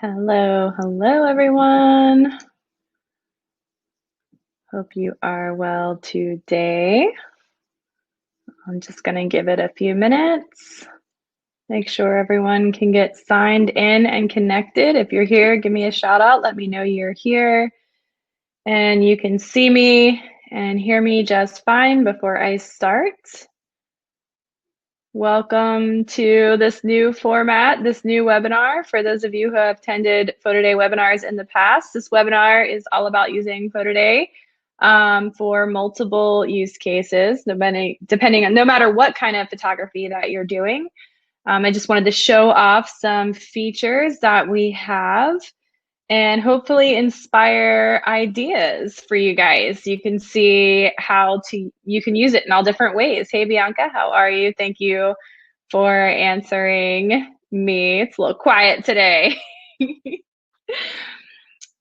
Hello, hello everyone. Hope you are well today. I'm just going to give it a few minutes. Make sure everyone can get signed in and connected. If you're here, give me a shout out. Let me know you're here. And you can see me and hear me just fine before I start. Welcome to this new format, this new webinar. For those of you who have attended PhotoDay webinars in the past, this webinar is all about using PhotoDay for multiple use cases, depending on no matter what kind of photography that you're doing. I just wanted to show off some features that we have and hopefully inspire ideas for you guys. You can see you can use it in all different ways. Hey, Bianca, how are you? Thank you for answering me. It's a little quiet today,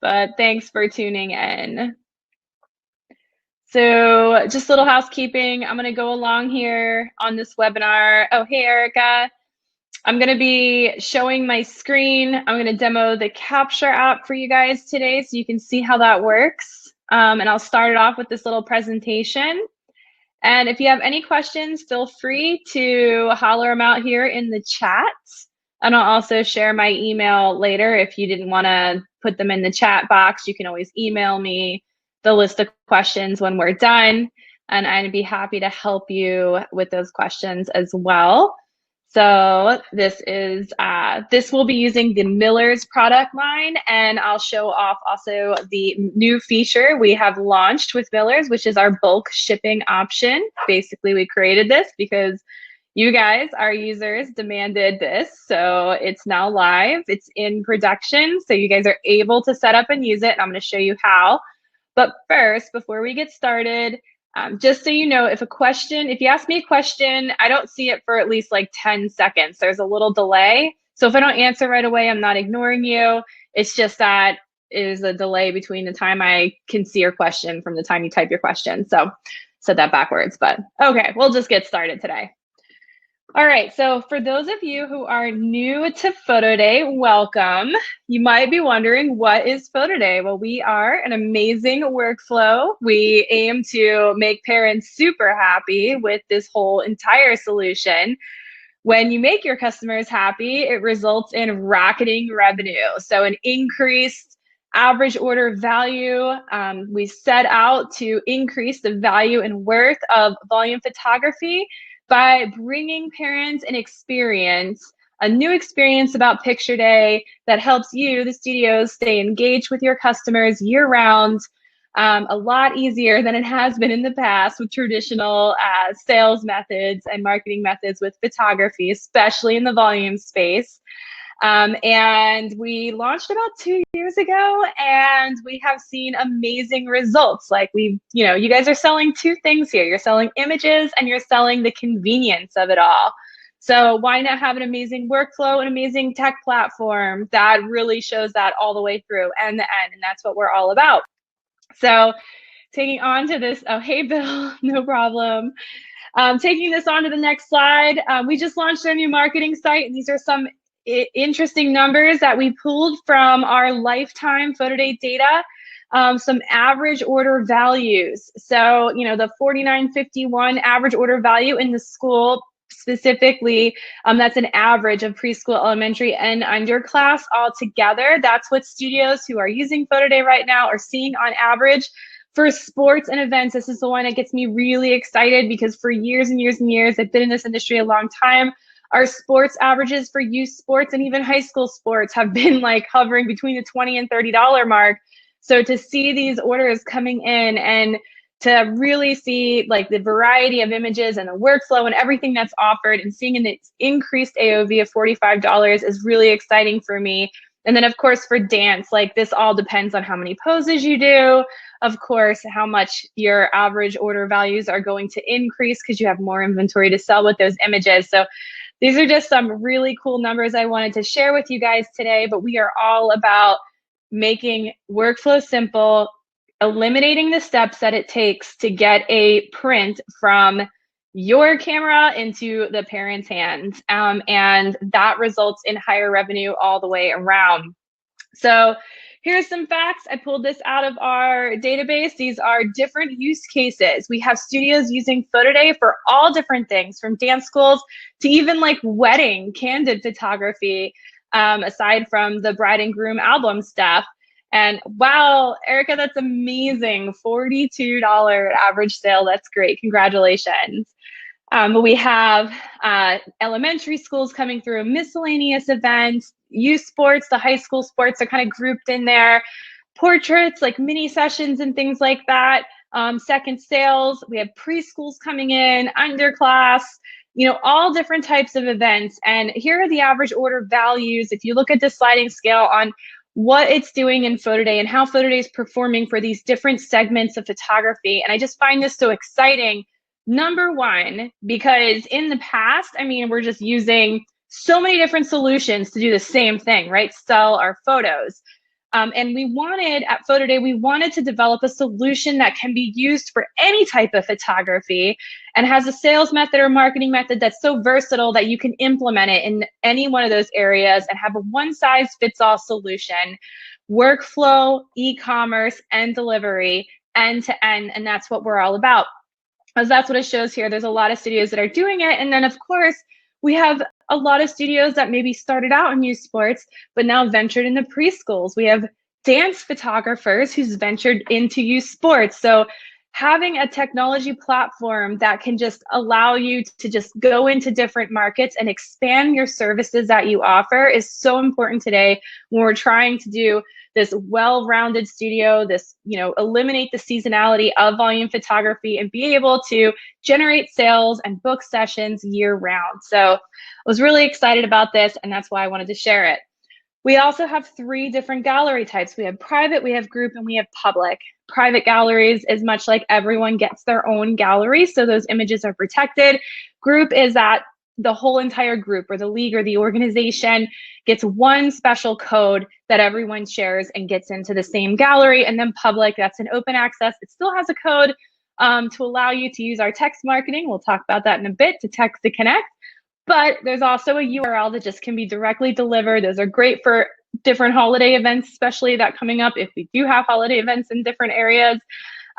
but thanks for tuning in. So just a little housekeeping. I'm going to go along here on this webinar. Oh, hey, Erica. I'm going to be showing my screen. I'm going to demo the Capture app for you guys today so you can see how that works. And I'll start it off with this little presentation. And if you have any questions, feel free to holler them out here in the chat. And I'll also share my email later. If you didn't want to put them in the chat box, you can always email me the list of questions when we're done. And I'd be happy to help you with those questions as well. So this will be using the Miller's product line, and I'll show off also the new feature we have launched with Miller's, which is our bulk shipping option. Basically, we created this because you guys, our users, demanded this. So it's now live, it's in production. So you guys are able to set up and use it. And I'm going to show you how. But first, before we get started, just so you know, if you ask me a question, I don't see it for at least like 10 seconds. There's a little delay. So if I don't answer right away, I'm not ignoring you. It's just that is a delay between the time I can see your question from the time you type your question. So said that backwards, but okay, we'll just get started today. All right, so for those of you who are new to PhotoDay, welcome. You might be wondering, what is PhotoDay? Well, we are an amazing workflow. We aim to make parents super happy with this whole entire solution. When you make your customers happy, it results in rocketing revenue. So an increased average order value. We set out to increase the value and worth of volume photography by bringing parents an experience, a new experience about Picture Day that helps you, the studios, stay engaged with your customers year-round, a lot easier than it has been in the past with traditional sales methods and marketing methods with photography, especially in the volume space. And we launched about 2 years ago, and we have seen amazing results. Like you guys are selling two things here. You're selling images and you're selling the convenience of it all. So why not have an amazing workflow, an amazing tech platform that really shows that all the way through end to end? And that's what we're all about. So taking on to this, oh, hey, Bill, no problem. Taking this on to the next slide, we just launched our new marketing site, and these are some interesting numbers that we pulled from our lifetime PhotoDay data, some average order values. So, the $49.51 average order value in the school specifically, that's an average of preschool, elementary, and underclass all together. That's what studios who are using PhotoDay right now are seeing on average. For sports and events, this is the one that gets me really excited because for years and years and years, I've been in this industry a long time. Our sports averages for youth sports and even high school sports have been like hovering between the $20 and $30 mark. So to see these orders coming in and to really see like the variety of images and the workflow and everything that's offered and seeing an increased AOV of $45 is really exciting for me. And then of course for dance, like this all depends on how many poses you do. Of course, how much your average order values are going to increase because you have more inventory to sell with those images. So these are just some really cool numbers I wanted to share with you guys today, but we are all about making workflow simple, eliminating the steps that it takes to get a print from your camera into the parent's hands. And that results in higher revenue all the way around. So here's some facts. I pulled this out of our database. These are different use cases. We have studios using PhotoDay for all different things, from dance schools to even like wedding candid photography, aside from the bride and groom album stuff. And wow, Erica, that's amazing. $42 average sale. That's great. Congratulations. But we have elementary schools coming through, miscellaneous events, youth sports, the high school sports are kind of grouped in there, portraits, like mini sessions and things like that, second sales. We have preschools coming in, underclass, you know, all different types of events. And here are the average order values. If you look at the sliding scale on what it's doing in PhotoDay and how PhotoDay is performing for these different segments of photography. And I just find this so exciting. Number one, because in the past, I mean, we're just using so many different solutions to do the same thing, right? Sell our photos. And we wanted, at PhotoDay, we wanted to develop a solution that can be used for any type of photography and has a sales method or marketing method that's so versatile that you can implement it in any one of those areas and have a one-size-fits-all solution, workflow, e-commerce, and delivery, end to end, and that's what we're all about. As that's what it shows here. There's a lot of studios that are doing it. And then of course, we have a lot of studios that maybe started out in youth sports, but now ventured into preschools. We have dance photographers who's ventured into youth sports. So having a technology platform that can just allow you to just go into different markets and expand your services that you offer is so important today when we're trying to do this well-rounded studio, this, you know, eliminate the seasonality of volume photography and be able to generate sales and book sessions year round. So I was really excited about this, and that's why I wanted to share it. We also have 3 different gallery types. We have private, we have group, and we have public. Private galleries is much like everyone gets their own gallery, so those images are protected. Group is that the whole entire group or the league or the organization gets one special code that everyone shares and gets into the same gallery. And then public, that's an open access. It still has a code to allow you to use our text marketing. We'll talk about that in a bit, to text to connect. But there's also a URL that just can be directly delivered. Those are great for different holiday events, especially that coming up if we do have holiday events in different areas,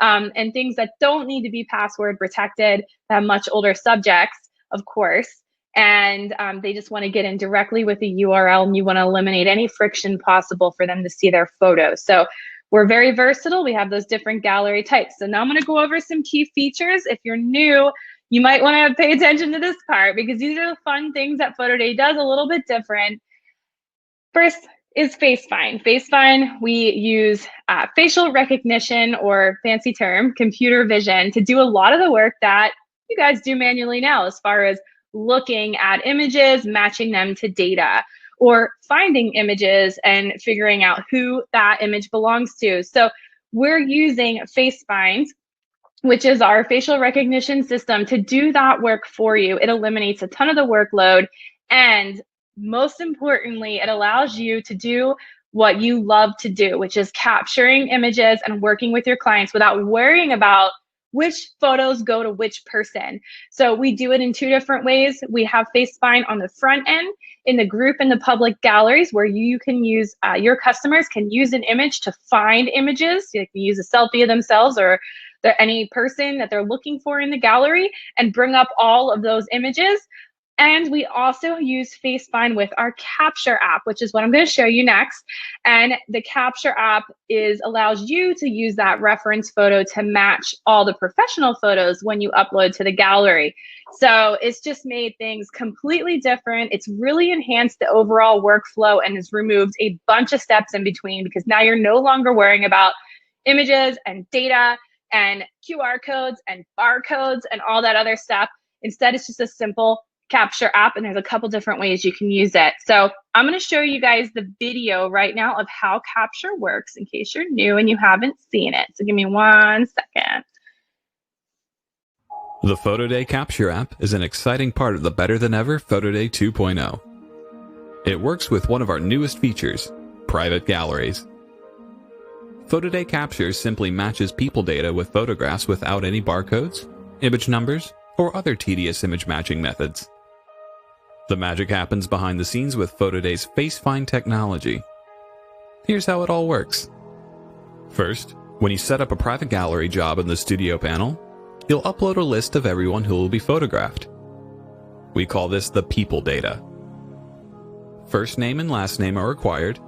and things that don't need to be password protected, that have much older subjects, of course. And they just want to get in directly with the URL, and you want to eliminate any friction possible for them to see their photos. So we're very versatile. We have those different gallery types. So now I'm going to go over some key features. If you're new, you might want to pay attention to this part because these are the fun things that PhotoDay does a little bit different. First is Face Find. Face Find, we use facial recognition, or fancy term, computer vision, to do a lot of the work that you guys do manually now, as far as looking at images, matching them to data, or finding images and figuring out who that image belongs to. So we're using Face Find, which is our facial recognition system, to do that work for you. It eliminates a ton of the workload, and most importantly, it allows you to do what you love to do, which is capturing images and working with your clients without worrying about which photos go to which person. So we do it in 2 different ways. We have Face Find on the front end in the group and the public galleries, where you can use, your customers can use an image to find images. You can use a selfie of themselves or any person that they're looking for in the gallery and bring up all of those images. And we also use Face Find with our Capture app, which is what I'm going to show you next. And the Capture app allows you to use that reference photo to match all the professional photos when you upload to the gallery. So it's just made things completely different. It's really enhanced the overall workflow and has removed a bunch of steps in between, because now you're no longer worrying about images and data and QR codes and barcodes and all that other stuff. Instead, it's just a simple Capture app, and there's a couple different ways you can use it. So I'm going to show you guys the video right now of how Capture works in case you're new and you haven't seen it. So give me 1 second. The PhotoDay Capture app is an exciting part of the better than ever PhotoDay 2.0. It works with one of our newest features, private galleries. PhotoDay Capture simply matches people data with photographs without any barcodes, image numbers, or other tedious image matching methods. The magic happens behind the scenes with PhotoDay's Face Find technology. Here's how it all works. First, when you set up a private gallery job in the studio panel, you'll upload a list of everyone who will be photographed. We call this the people data. First name and last name are required,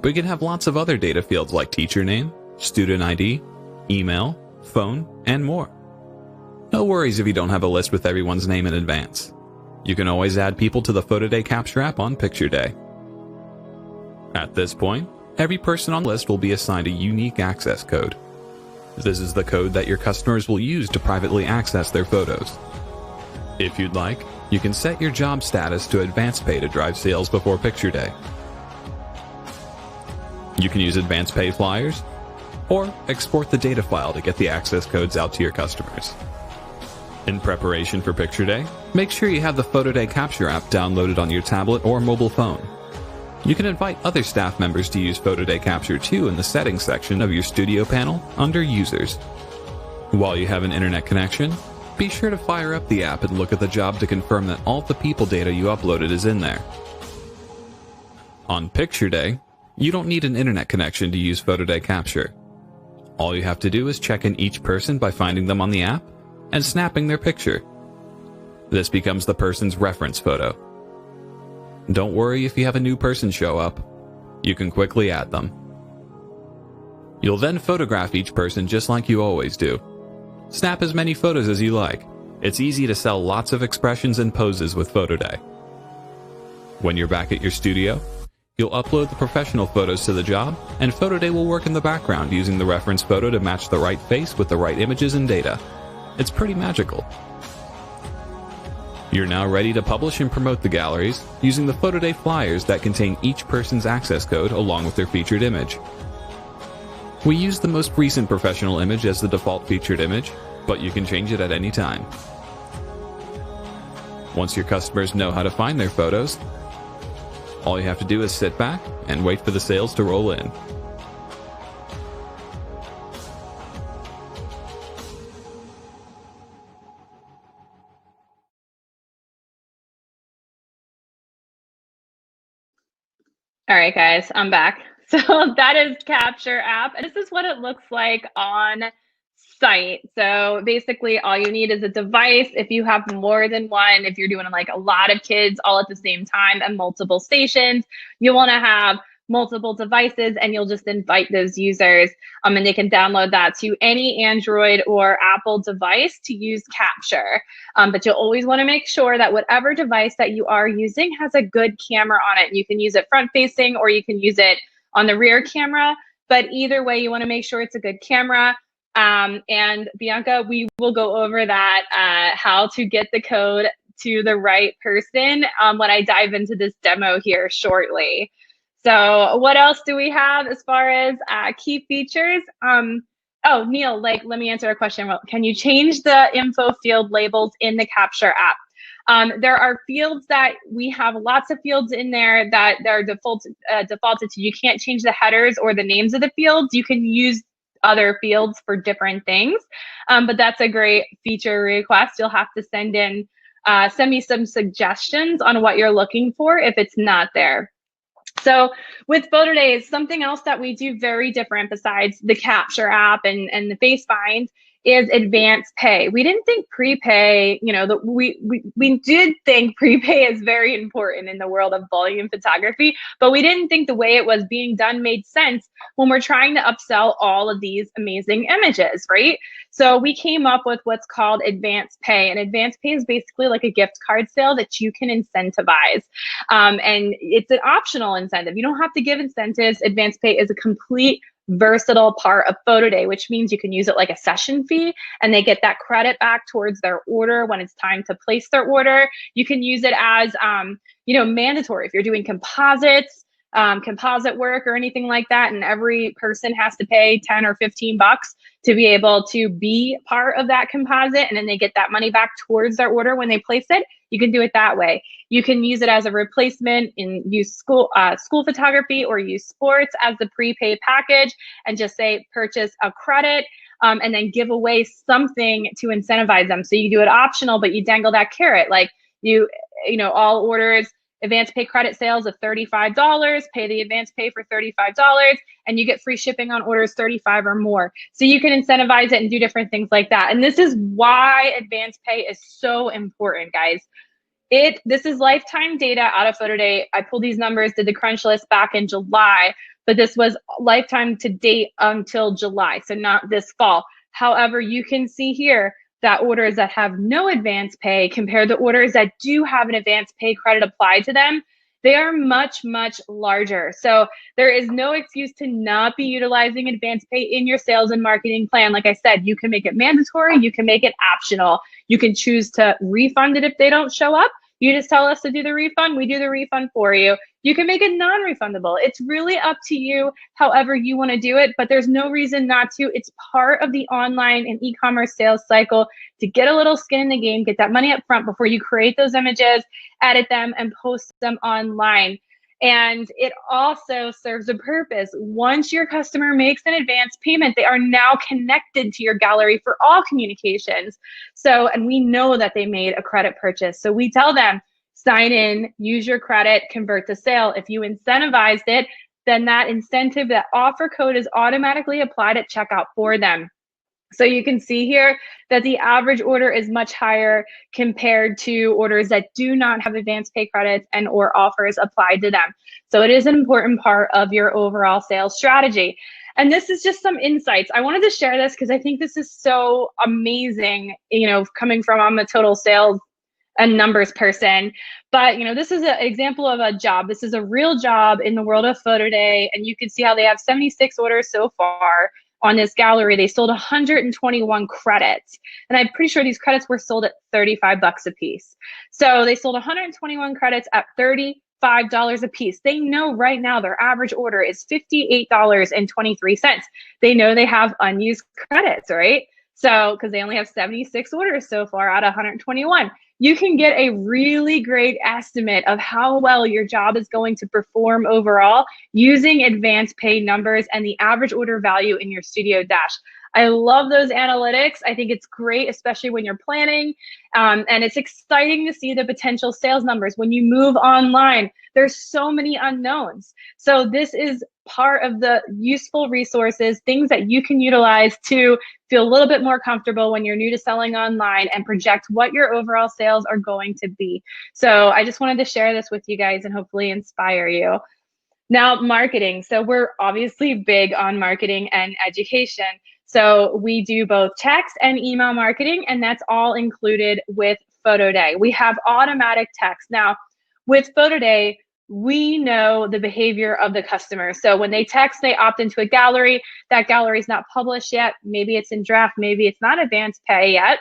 but you can have lots of other data fields like teacher name, student ID, email, phone, and more. No worries if you don't have a list with everyone's name in advance. You can always add people to the PhotoDay Capture app on Picture Day. At this point, every person on the list will be assigned a unique access code. This is the code that your customers will use to privately access their photos. If you'd like, you can set your job status to advance pay to drive sales before Picture Day. You can use advance pay flyers, or export the data file to get the access codes out to your customers. In preparation for Picture Day, make sure you have the PhotoDay Capture app downloaded on your tablet or mobile phone. You can invite other staff members to use PhotoDay Capture too in the settings section of your studio panel under Users. While you have an internet connection, be sure to fire up the app and look at the job to confirm that all the people data you uploaded is in there. On Picture Day, you don't need an internet connection to use PhotoDay Capture. All you have to do is check in each person by finding them on the app and snapping their picture. This becomes the person's reference photo. Don't worry if you have a new person show up. You can quickly add them. You'll then photograph each person just like you always do. Snap as many photos as you like. It's easy to sell lots of expressions and poses with PhotoDay. When you're back at your studio, you'll upload the professional photos to the job, and PhotoDay will work in the background using the reference photo to match the right face with the right images and data. It's pretty magical. You're now ready to publish and promote the galleries using the PhotoDay flyers that contain each person's access code along with their featured image. We use the most recent professional image as the default featured image, but you can change it at any time. Once your customers know how to find their photos, all you have to do is sit back and wait for the sales to roll in. All right, guys, I'm back. So that is Capture app, and this is what it looks like on site. So basically all you need is a device. If you have more than one, if you're doing like a lot of kids all at the same time and multiple stations, you want to have multiple devices, and you'll just invite those users and they can download that to any Android or Apple device to use Capture. But you'll always want to make sure that whatever device that you are using has a good camera on it. You can use it front facing or you can use it on the rear camera, but either way, you want to make sure it's a good camera. And Bianca, we will go over that, how to get the code to the right person when I dive into this demo here shortly. So what else do we have as far as key features? Oh, Neil, let me answer a question. Can you change the info field labels in the Capture app? There are fields that we have lots of fields in there that they're defaulted to. You can't change the headers or the names of the fields. You can use other fields for different things, but that's a great feature request. You'll have to send me some suggestions on what you're looking for if it's not there. So with PhotoDay, something else that we do very different besides the Capture app and the face find is advance pay. We didn't think prepay, we did think prepay is very important in the world of volume photography, but we didn't think the way it was being done made sense when we're trying to upsell all of these amazing images, right? So we came up with what's called advance pay, and advance pay is basically like a gift card sale that you can incentivize. And it's an optional incentive. You don't have to give incentives. Advance pay is a complete versatile part of PhotoDay, which means you can use it like a session fee and they get that credit back towards their order when it's time to place their order. You can use it as, mandatory if you're doing composites, composite work or anything like that, and every person has to pay 10 or 15 bucks to be able to be part of that composite, and then they get that money back towards their order when they place it. You can do it that way. You can use it as a replacement and use school photography or use sports as the prepaid package and just say purchase a credit and then give away something to incentivize them. So you do it optional, but you dangle that carrot, like all orders, advance pay credit sales of $35, pay the advance pay for $35, and you get free shipping on orders 35 or more. So you can incentivize it and do different things like that. And this is why advance pay is so important, guys. This is lifetime data out of PhotoDay. I pulled these numbers, did the crunch list back in July, but this was lifetime to date until July, so not this fall. However, you can see here that orders that have no advance pay compared to orders that do have an advance pay credit applied to them, they are much, much larger. So there is no excuse to not be utilizing advance pay in your sales and marketing plan. Like I said, you can make it mandatory, you can make it optional. You can choose to refund it if they don't show up. You just tell us to do the refund, we do the refund for you. You can make it non-refundable. It's really up to you however you want to do it, but there's no reason not to. It's part of the online and e-commerce sales cycle to get a little skin in the game, get that money up front before you create those images, edit them, and post them online. And it also serves a purpose. Once your customer makes an advance payment, they are now connected to your gallery for all communications. So, and we know that they made a credit purchase. So we tell them, sign in, use your credit, convert to sale. If you incentivized it, then that incentive, that offer code is automatically applied at checkout for them. So you can see here that the average order is much higher compared to orders that do not have advance pay credits and or offers applied to them. So it is an important part of your overall sales strategy. And this is just some insights. I wanted to share this because I think this is so amazing, you know, coming from, I'm a total sales and numbers person, but you know, this is an example of a job. This is a real job in the world of PhotoDay, and you can see how they have 76 orders so far. On this gallery, they sold 121 credits. And I'm pretty sure these credits were sold at 35 bucks a piece. So they sold 121 credits at $35 a piece. They know right now their average order is $58.23. They know they have unused credits, right? So, because they only have 76 orders so far out of 121. You can get a really great estimate of how well your job is going to perform overall using advance pay numbers and the average order value in your Studio Dash. I love those analytics. I think it's great, especially when you're planning. And it's exciting to see the potential sales numbers. When you move online, there's so many unknowns. So this is part of the useful resources, things that you can utilize to feel a little bit more comfortable when you're new to selling online and project what your overall sales are going to be. So I just wanted to share this with you guys and hopefully inspire you. Now, marketing. So we're obviously big on marketing and education. So we do both text and email marketing, and that's all included with PhotoDay. We have automatic text. Now, with PhotoDay, we know the behavior of the customer. So when they text, they opt into a gallery. That gallery is not published yet. Maybe it's in draft. Maybe it's not advanced pay yet.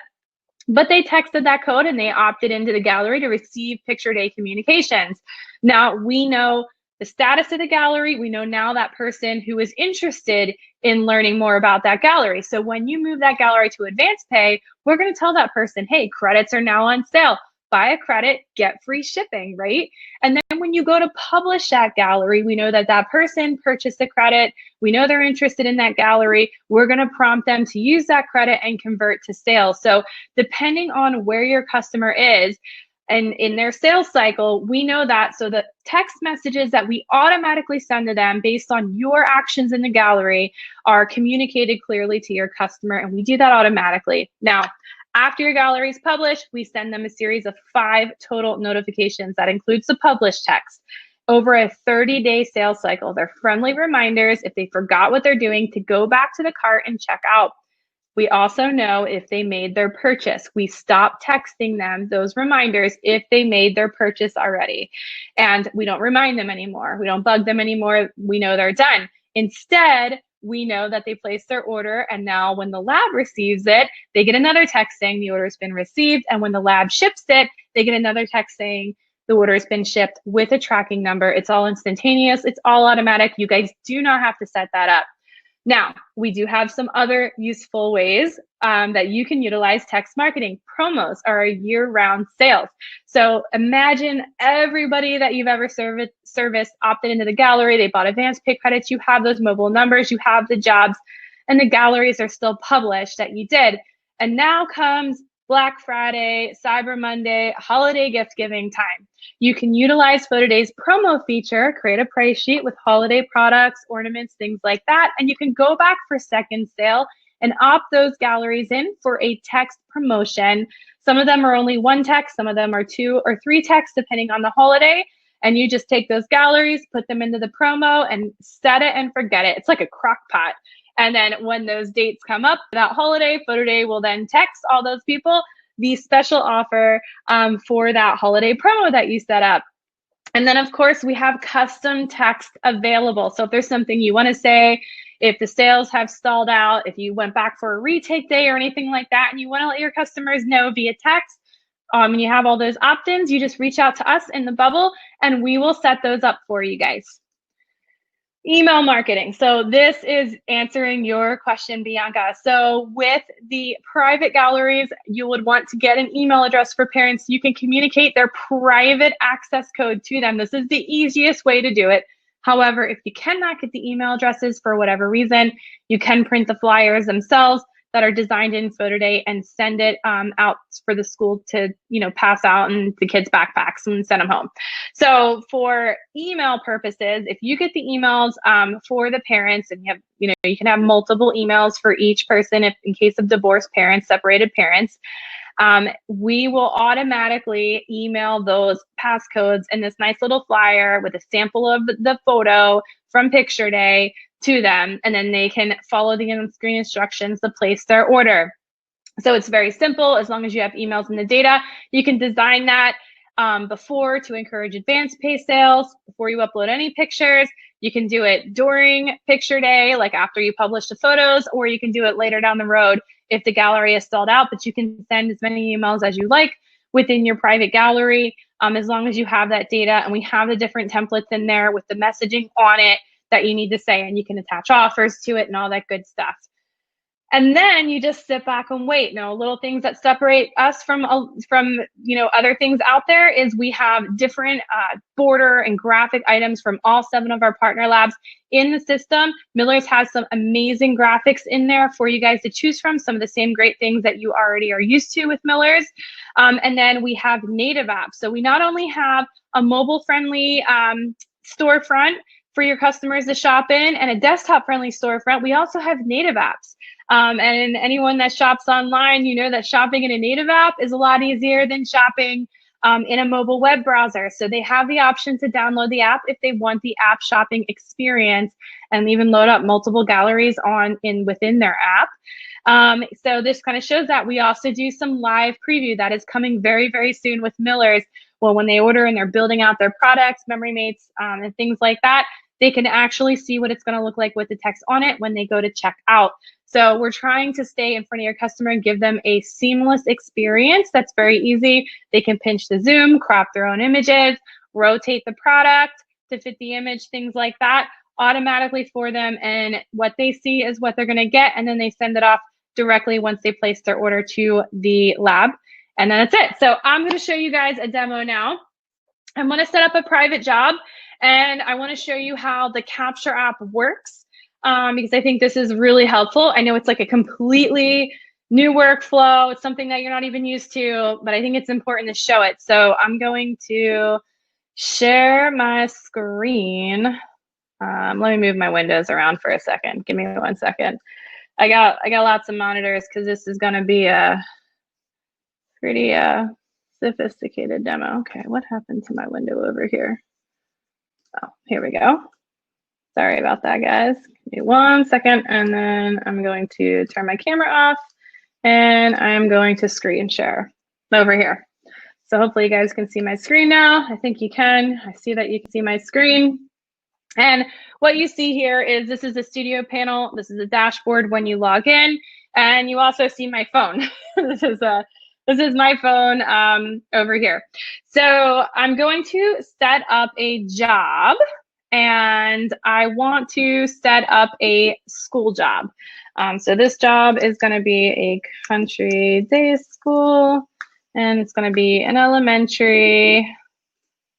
But they texted that code and they opted into the gallery to receive Picture Day communications. Now, we know the status of the gallery. We know now that person who is interested in learning more about that gallery. So when you move that gallery to advance pay, we're going to tell that person, hey, credits are now on sale. Buy a credit, get free shipping, right? And then when you go to publish that gallery, we know that that person purchased a credit. We know they're interested in that gallery. We're going to prompt them to use that credit and convert to sales. So depending on where your customer is, and in their sales cycle, we know that. So the text messages that we automatically send to them based on your actions in the gallery are communicated clearly to your customer, and we do that automatically. Now, after your gallery is published, we send them a series of 5 total notifications that includes the published text. Over a 30-day sales cycle, they're friendly reminders if they forgot what they're doing to go back to the cart and check out. We also know if they made their purchase. We stop texting them those reminders if they made their purchase already. And we don't remind them anymore. We don't bug them anymore. We know they're done. Instead, we know that they placed their order, and now when the lab receives it, they get another text saying the order has been received. And when the lab ships it, they get another text saying the order has been shipped with a tracking number. It's all instantaneous. It's all automatic. You guys do not have to set that up. Now, we do have some other useful ways that you can utilize text marketing. Promos are a year-round sales. So imagine everybody that you've ever serviced opted into the gallery. They bought advanced pay credits. You have those mobile numbers. You have the jobs, and the galleries are still published that you did. And now comes Black Friday, Cyber Monday, holiday gift giving time. You can utilize PhotoDay's promo feature, create a price sheet with holiday products, ornaments, things like that, and you can go back for second sale and opt those galleries in for a text promotion. Some of them are only one text, some of them are 2 or 3 texts, depending on the holiday. And you just take those galleries, put them into the promo, and set it and forget it. It's like a crock pot. And then when those dates come up, that holiday, PhotoDay will then text all those people the special offer for that holiday promo that you set up. And then, of course, we have custom text available. So if there's something you want to say, if the sales have stalled out, if you went back for a retake day or anything like that, and you want to let your customers know via text, and you have all those opt-ins, you just reach out to us in the bubble and we will set those up for you guys. Email marketing. So this is answering your question, Bianca. So with the private galleries, you would want to get an email address for parents. You can communicate their private access code to them. This is the easiest way to do it. However, if you cannot get the email addresses for whatever reason, you can print the flyers themselves that are designed in PhotoDay and send it out for the school to, pass out in the kids' backpacks and send them home. So for email purposes, if you get the emails for the parents, and you can have multiple emails for each person, if in case of divorced parents, separated parents, we will automatically email those passcodes in this nice little flyer with a sample of the photo from Picture Day to them, and then they can follow the on-screen instructions to place their order. So it's very simple. As long as you have emails and the data, you can design that before to encourage advanced pay sales, before you upload any pictures. You can do it during Picture Day, like after you publish the photos, or you can do it later down the road if the gallery is sold out, but you can send as many emails as you like within your private gallery, as long as you have that data. And we have the different templates in there with the messaging on it that you need to say, and you can attach offers to it and all that good stuff. And then you just sit back and wait. Little things that separate us from other things out there is we have different border and graphic items from all 7 of our partner labs in the system. Miller's has some amazing graphics in there for you guys to choose from, some of the same great things that you already are used to with Miller's. And then we have native apps. So we not only have a mobile-friendly storefront for your customers to shop in and a desktop-friendly storefront, we also have native apps. And anyone that shops online, you know that shopping in a native app is a lot easier than shopping in a mobile web browser. So they have the option to download the app if they want the app shopping experience, and even load up multiple galleries within their app. So this kind of shows that. We also do some live preview that is coming very, very soon with Miller's. Well, when they order and they're building out their products, memory mates, and things like that, they can actually see what it's going to look like with the text on it when they go to check out. So we're trying to stay in front of your customer and give them a seamless experience that's very easy. They can pinch the zoom, crop their own images, rotate the product to fit the image, things like that, automatically for them. And what they see is what they're going to get. And then they send it off directly once they place their order to the lab. And then that's it. So I'm going to show you guys a demo now. I'm going to set up a private job, and I want to show you how the Capture app works, because I think this is really helpful. I know it's like a completely new workflow. It's something that you're not even used to, but I think it's important to show it. So I'm going to share my screen. Let me move my windows around for a second. Give me 1 second. I got lots of monitors because this is going to be a pretty sophisticated demo. Okay, what happened to my window over here? Oh, here we go. Sorry about that, guys. Give me 1 second, and then I'm going to turn my camera off, and I'm going to screen share over here. So hopefully you guys can see my screen now. I think you can. I see that you can see my screen. And what you see here is this is the studio panel. This is a dashboard when you log in, and you also see my phone. This is my phone over here. So I'm going to set up a job, and I want to set up a school job. So this job is going to be a country day school, and it's going to be an elementary.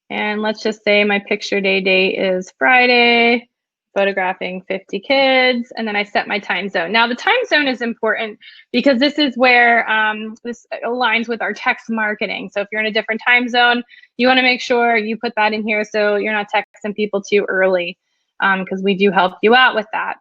And let's just say my picture day date is Friday. photographing 50 kids, and then I set my time zone. Now the time zone is important because this is where this aligns with our text marketing. So if you're in a different time zone, you want to make sure you put that in here so you're not texting people too early, because we do help you out with that.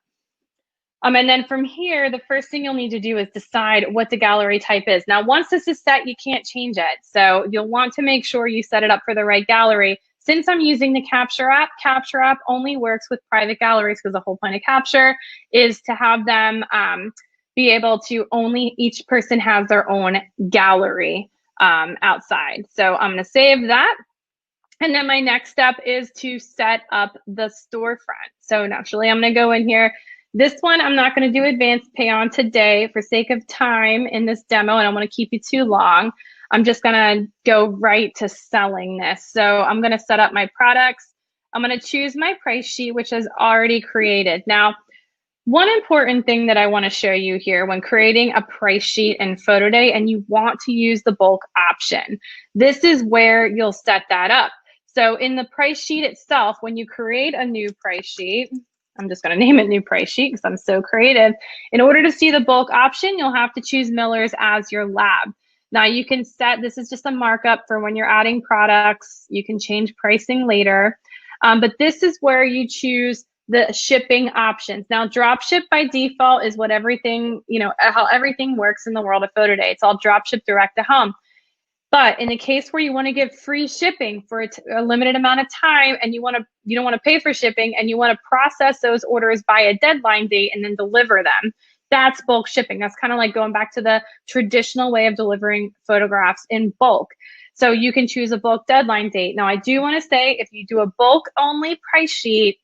And then from here, the first thing you'll need to do is decide what the gallery type is. Now, once this is set, you can't change it. So you'll want to make sure you set it up for the right gallery. Since I'm using the Capture app only works with private galleries because the whole point of Capture is to have them be able to each person has their own gallery outside. So I'm gonna save that. And then my next step is to set up the storefront. So naturally, I'm gonna go in here. This one, I'm not going to do advanced pay on today for sake of time in this demo. I don't want to keep you too long. I'm just going to go right to selling this. So I'm going to set up my products. I'm going to choose my price sheet, which is already created. Now, one important thing that I want to show you here when creating a price sheet in PhotoDay and you want to use the bulk option, this is where you'll set that up. So in the price sheet itself, when you create a new price sheet, I'm just going to name it new price sheet because I'm so creative. In order to see the bulk option, you'll have to choose Miller's as your lab. Now you can set, this is just a markup for when you're adding products. You can change pricing later, but this is where you choose the shipping options. Now drop ship by default is what everything, how everything works in the world of PhotoDay. It's all drop ship direct to home. But in the case where you want to give free shipping for a limited amount of time and you don't want to pay for shipping and you want to process those orders by a deadline date and then deliver them, that's bulk shipping. That's kind of like going back to the traditional way of delivering photographs in bulk. So you can choose a bulk deadline date. Now I do want to say if you do a bulk only price sheet,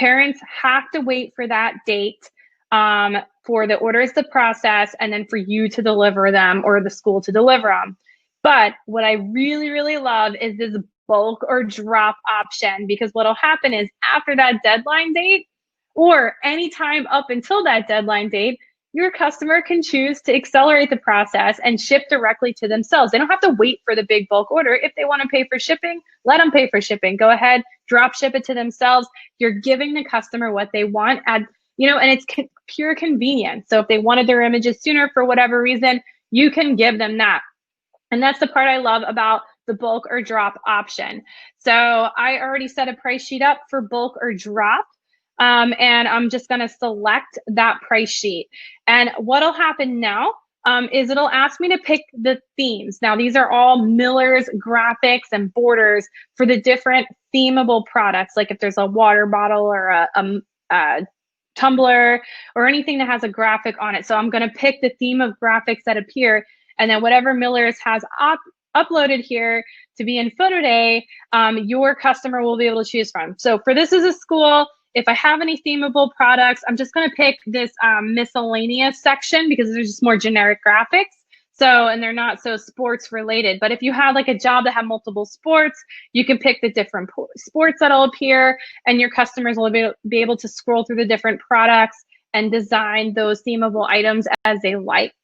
parents have to wait for that date for the orders to process and then for you to deliver them or the school to deliver them. But what I really, really love is this bulk or drop option, because what'll happen is after that deadline date or anytime up until that deadline date, your customer can choose to accelerate the process and ship directly to themselves. They don't have to wait for the big bulk order. If they want to pay for shipping, let them pay for shipping. Go ahead, drop ship it to themselves. You're giving the customer what they want and it's pure convenience. So if they wanted their images sooner for whatever reason, you can give them that. And that's the part I love about the bulk or drop option. So I already set a price sheet up for bulk or drop. And I'm just going to select that price sheet. And what'll happen now is it'll ask me to pick the themes. Now, these are all Miller's graphics and borders for the different themable products, like if there's a water bottle or a tumbler or anything that has a graphic on it. So I'm going to pick the theme of graphics that appear. And then whatever Miller's has uploaded here to be in PhotoDay, your customer will be able to choose from. So for this as a school, if I have any themable products, I'm just going to pick this miscellaneous section because there's just more generic graphics. So, and they're not so sports related. But if you have like a job that have multiple sports, you can pick the different sports that'll appear and your customers will be able to scroll through the different products and design those themable items as they like.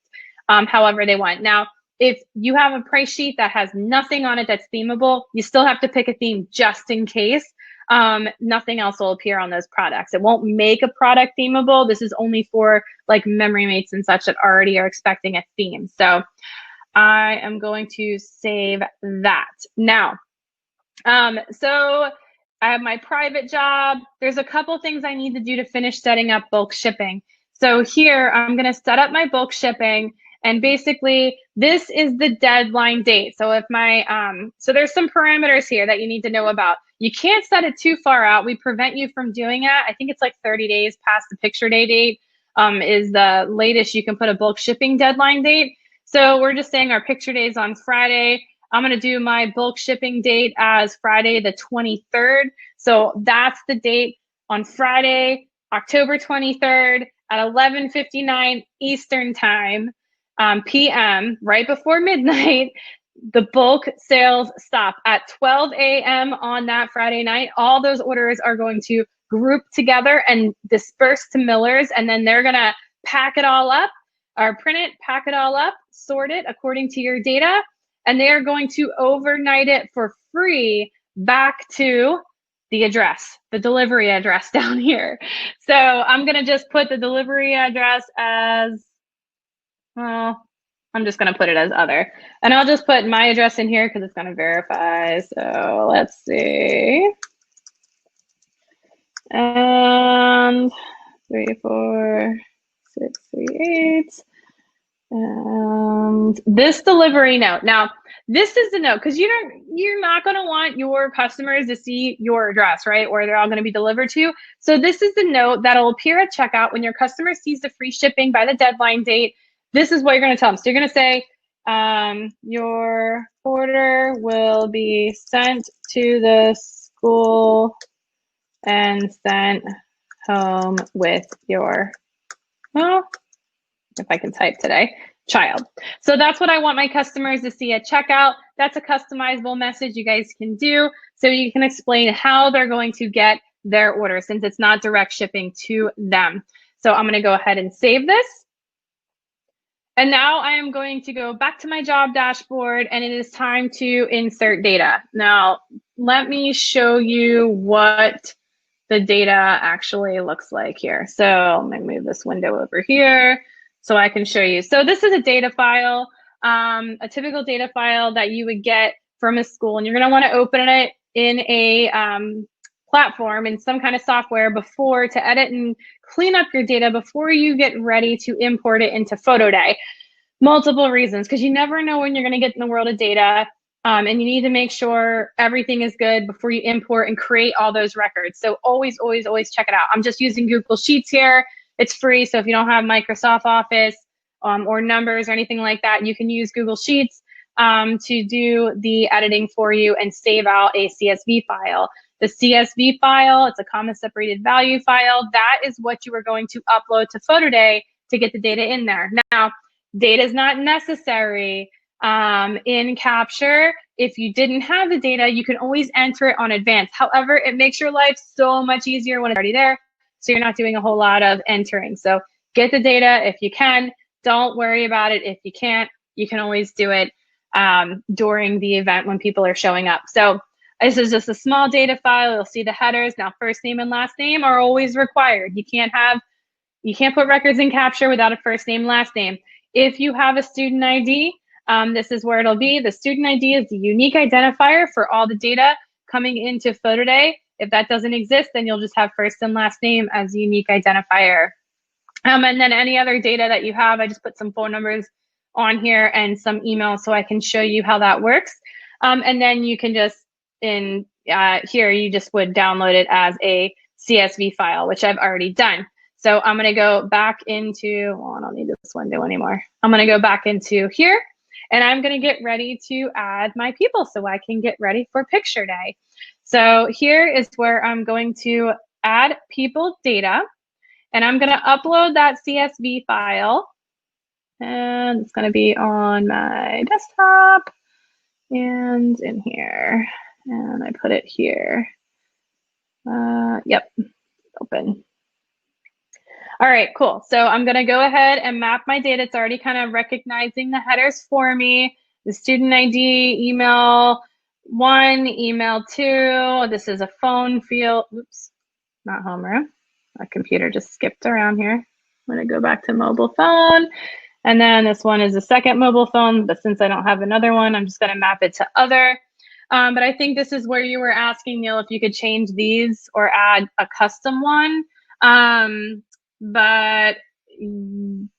However they want. Now, if you have a price sheet that has nothing on it that's themable, you still have to pick a theme just in case. Nothing else will appear on those products. It won't make a product themable. This is only for like memory mates and such that already are expecting a theme. So I am going to save that. Now, so I have my private job. There's a couple things I need to do to finish setting up bulk shipping. So here I'm going to set up my bulk shipping. And basically, this is the deadline date. So if so there's some parameters here that you need to know about. You can't set it too far out. We prevent you from doing it. I think it's like 30 days past the picture day date is the latest you can put a bulk shipping deadline date. So we're just saying our picture day is on Friday. I'm going to do my bulk shipping date as Friday the 23rd. So that's the date on Friday, October 23rd at 11:59 Eastern time. PM, right before midnight, the bulk sales stop at 12 a.m. on that Friday night. All those orders are going to group together and disperse to Miller's, and then they're going to pack it all up or print it, pack it all up, sort it according to your data, and they are going to overnight it for free back to the address, the delivery address down here. So I'm gonna just put the delivery address as, well, I'm just gonna put it as other. And I'll just put my address in here because it's gonna verify. So let's see. And 34638. And this delivery note. Now, this is the note because you're not going to want your customers to see your address, right? Where they're all going to be delivered to. So this is the note that'll appear at checkout when your customer sees the free shipping by the deadline date. This is what you're going to tell them. So you're going to say, your order will be sent to the school and sent home with your, well, if I can type today, child. So that's what I want my customers to see at checkout. That's a customizable message you guys can do. So you can explain how they're going to get their order since it's not direct shipping to them. So I'm gonna go ahead and save this. And now I am going to go back to my job dashboard and it is time to insert data. Now, let me show you what the data actually looks like here. So I'm gonna move this window over here so I can show you. So this is a data file, a typical data file that you would get from a school, and you're gonna wanna open it in a platform in some kind of software before to edit and clean up your data before you get ready to import it into PhotoDay. Multiple reasons, because you never know when you're gonna get in the world of data. And you need to make sure everything is good before you import and create all those records. So always, always, always check it out. I'm just using Google Sheets here. It's free, so if you don't have Microsoft Office or Numbers or anything like that, you can use Google Sheets to do the editing for you and save out a CSV file. The CSV file, it's a comma separated value file. That is what you are going to upload to PhotoDay to get the data in there. Now, data is not necessary in Capture. If you didn't have the data, you can always enter it on advance. However, it makes your life so much easier when it's already there, so you're not doing a whole lot of entering. So get the data if you can. Don't worry about it if you can't. You can always do it during the event when people are showing up. So this is just a small data file. You'll see the headers. Now, first name and last name are always required. You can't put records in Capture without a first name, last name. If you have a student ID, this is where it'll be. The student ID is the unique identifier for all the data coming into PhotoDay. If that doesn't exist, then you'll just have first and last name as a unique identifier. And then any other data that you have, I just put some phone numbers on here and some emails so I can show you how that works. And then you can just, here, you just would download it as a CSV file, which I've already done. So I'm gonna go back into, well, I don't need this window anymore. I'm gonna go back into here and I'm gonna get ready to add my people so I can get ready for picture day. So here is where I'm going to add people data and I'm gonna upload that CSV file and it's gonna be on my desktop and in here. And I put it here. Yep, open. All right, cool. So I'm gonna go ahead and map my data. It's already kind of recognizing the headers for me. The student ID, email 1, email 2. This is a phone field. Oops, not homeroom. My computer just skipped around here. I'm gonna go back to mobile phone. And then this one is a second mobile phone, but since I don't have another one, I'm just gonna map it to other. But I think this is where you were asking, Neil, if you could change these or add a custom one. But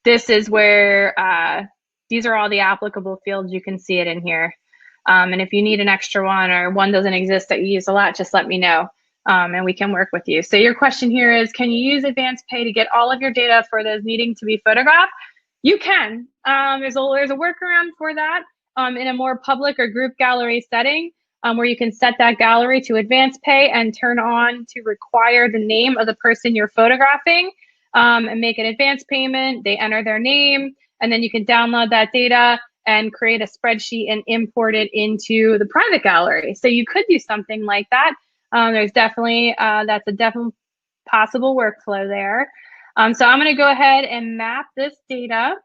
this is where these are all the applicable fields. You can see it in here. And if you need an extra one or one doesn't exist that you use a lot, just let me know and we can work with you. So your question here is, can you use Advanced Pay to get all of your data for those needing to be photographed? You can. There's a workaround for that in a more public or group gallery setting where you can set that gallery to Advanced Pay and turn on to require the name of the person you're photographing. And make an advance payment, they enter their name, and then you can download that data and create a spreadsheet and import it into the private gallery. So you could do something like that. There's definitely, that's a definitely possible workflow there. So I'm gonna go ahead and map this data,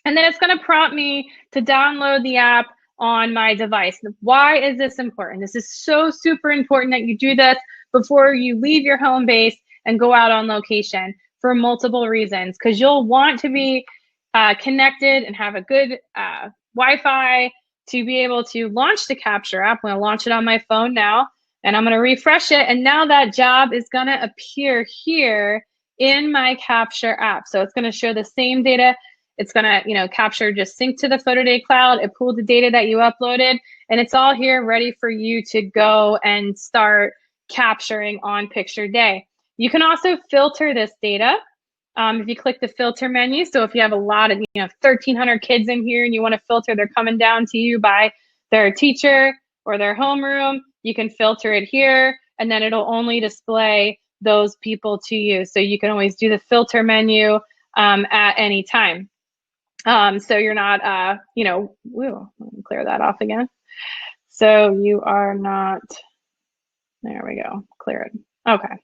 and then it's gonna prompt me to download the app on my device. Why is this important? This is so super important that you do this before you leave your home base and go out on location for multiple reasons, because you'll want to be connected and have a good Wi-Fi to be able to launch the Capture app. I'm going to launch it on my phone now, and I'm going to refresh it. And now that job is going to appear here in my Capture app. So it's going to show the same data. It's going to, you know, Capture just sync to the PhotoDay cloud. It pulled the data that you uploaded, and it's all here ready for you to go and start capturing on picture day. You can also filter this data if you click the filter menu. So if you have a lot of, 1,300 kids in here and you want to filter, they're coming down to you by their teacher or their homeroom, you can filter it here, and then it'll only display those people to you. So you can always do the filter menu at any time. So you're not, let me clear that off again. So you are not, there we go, clear it. Okay.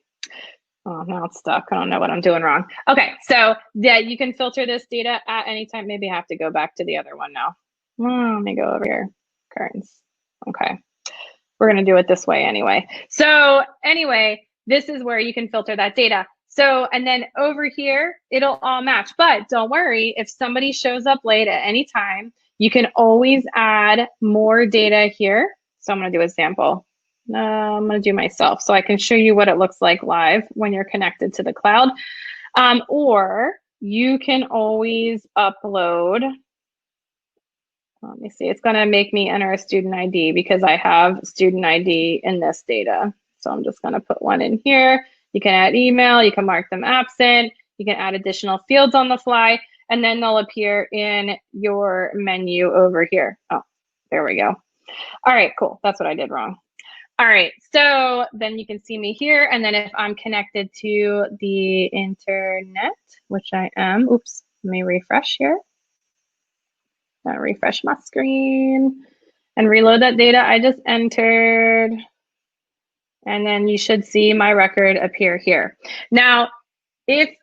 Oh, now it's stuck. I don't know what I'm doing wrong. Okay, so yeah, you can filter this data at any time. Maybe I have to go back to the other one now. Let me go over here. Currents. Okay, we're gonna do it this way anyway. So anyway, this is where you can filter that data. So, and then over here, it'll all match. But don't worry, if somebody shows up late at any time, you can always add more data here. So I'm gonna do a sample. I'm going to do myself so I can show you what it looks like live when you're connected to the cloud. Or you can always upload. Let me see. It's going to make me enter a student ID because I have student ID in this data. So I'm just going to put one in here. You can add email. You can mark them absent. You can add additional fields on the fly, and then they'll appear in your menu over here. Oh, there we go. All right, cool. That's what I did wrong. All right, so then you can see me here. And then if I'm connected to the internet, which I am, oops, let me refresh here. I'll refresh my screen and reload that data I just entered. And then you should see my record appear here. Now, let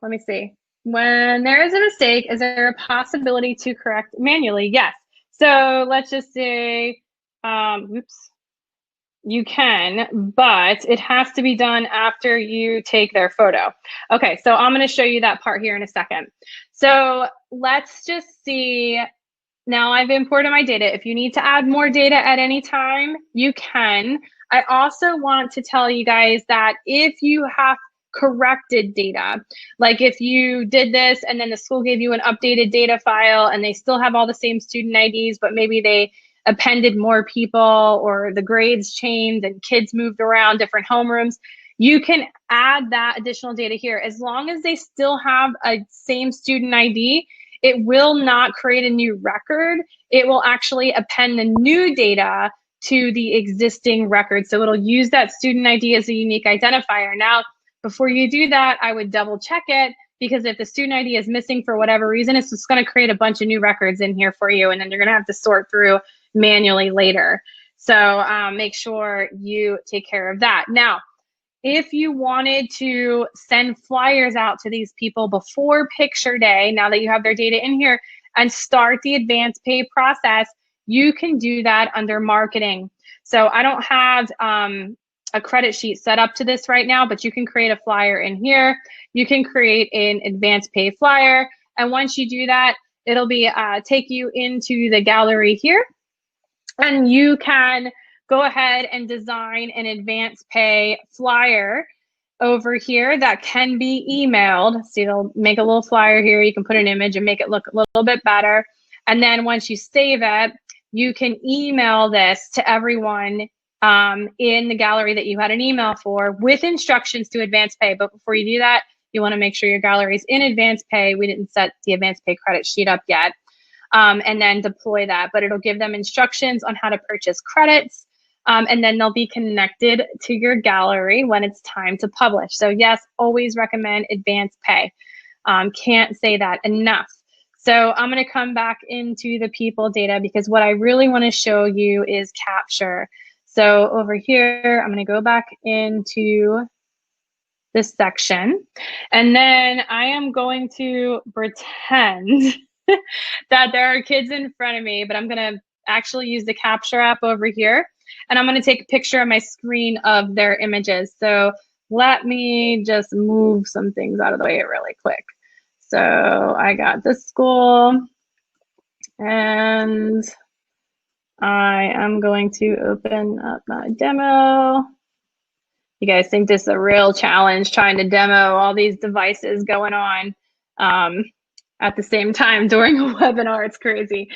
me see. When there is a mistake, is there a possibility to correct manually? Yes. So let's just say, oops. You can, but it has to be done after you take their photo. Okay, so I'm going to show you that part here in a second. So let's just see. Now I've imported my data. If you need to add more data at any time, you can. I also want to tell you guys that if you have corrected data, like if you did this and then the school gave you an updated data file and they still have all the same student IDs, but maybe they appended more people or the grades changed and kids moved around different homerooms, you can add that additional data here. As long as they still have a same student ID, it will not create a new record. It will actually append the new data to the existing record. So it'll use that student ID as a unique identifier. Now, before you do that, I would double check it, because if the student ID is missing for whatever reason, it's just going to create a bunch of new records in here for you, and then you're going to have to sort through manually later. So make sure you take care of that. Now, if you wanted to send flyers out to these people before picture day, now that you have their data in here, and start the advance pay process, you can do that under marketing. So I don't have a credit sheet set up to this right now, but you can create a flyer in here. You can create an advance pay flyer. And once you do that, it'll be take you into the gallery here. And you can go ahead and design an advance pay flyer over here that can be emailed. So it'll make a little flyer here. You can put an image and make it look a little bit better. And then once you save it, you can email this to everyone in the gallery that you had an email for with instructions to advance pay. But before you do that, you want to make sure your gallery is in advance pay. We didn't set the advance pay credit sheet up yet. And then deploy that, but it'll give them instructions on how to purchase credits. And then they'll be connected to your gallery when it's time to publish. So yes, always recommend advance pay. Can't say that enough. So I'm going to come back into the people data, because what I really want to show you is capture. So over here, I'm going to go back into this section, and then I am going to pretend that there are kids in front of me, but I'm going to actually use the Capture app over here, and I'm going to take a picture of my screen of their images. So let me just move some things out of the way really quick. So I got this school, and I am going to open up my demo. You guys think this is a real challenge trying to demo all these devices going on at the same time during a webinar? It's crazy.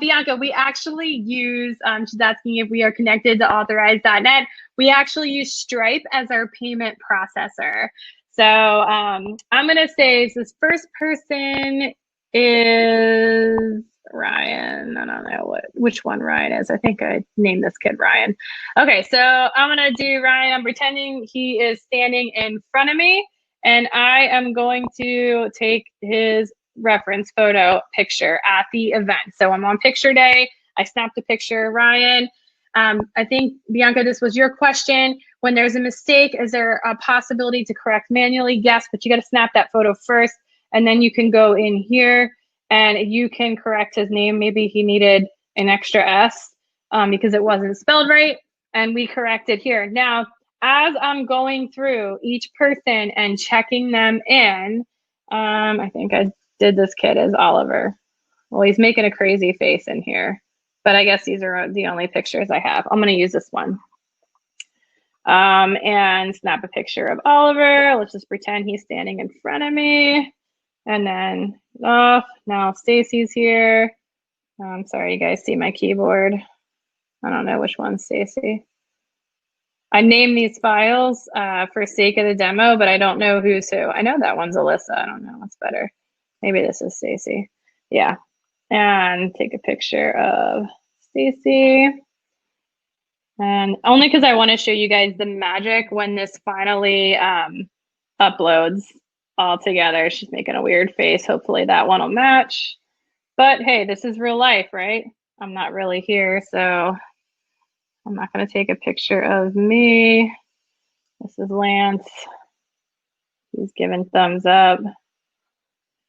Bianca, we actually use, she's asking if we are connected to authorize.net. We actually use Stripe as our payment processor. So I'm gonna say this first person is Ryan. I don't know which one Ryan is. I think I named this kid Ryan. Okay, so I'm gonna do Ryan. I'm pretending he is standing in front of me, and I am going to take his reference photo picture at the event. So I'm on picture day. I snapped a picture of Ryan. I think, Bianca, this was your question. When there's a mistake, is there a possibility to correct manually? Yes, but you got to snap that photo first, and then you can go in here and you can correct his name. Maybe he needed an extra S because it wasn't spelled right, and we corrected here. Now, as I'm going through each person and checking them in, I think I did this kid as Oliver. Well, he's making a crazy face in here, but I guess these are the only pictures I have. I'm going to use this one. And snap a picture of Oliver. Let's just pretend he's standing in front of me. And then off. Now Stacy's here. I'm sorry, you guys see my keyboard. I don't know which one's Stacy. I named these files for sake of the demo, but I don't know who's who. I know that one's Alyssa. I don't know what's better. Maybe this is Stacy. Yeah. And take a picture of Stacy. And only because I want to show you guys the magic when this finally uploads all together. She's making a weird face. Hopefully that one will match. But hey, this is real life, right? I'm not really here, so I'm not going to take a picture of me. This is Lance. He's giving thumbs up.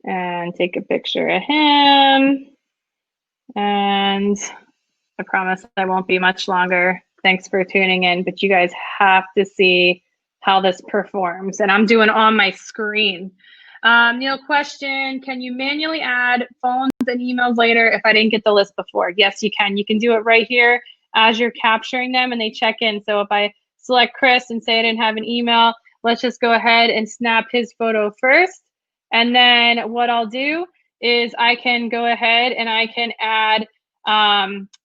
And take a picture of him. And I promise I won't be much longer. Thanks for tuning in, but you guys have to see how this performs. And I'm doing on my screen. Neil, question, can you manually add phones and emails later if I didn't get the list before? Yes, you can. You can do it right here as you're capturing them and they check in. So if I select Chris and say I didn't have an email, let's just go ahead and snap his photo first. And then what I'll do is I can go ahead and I can add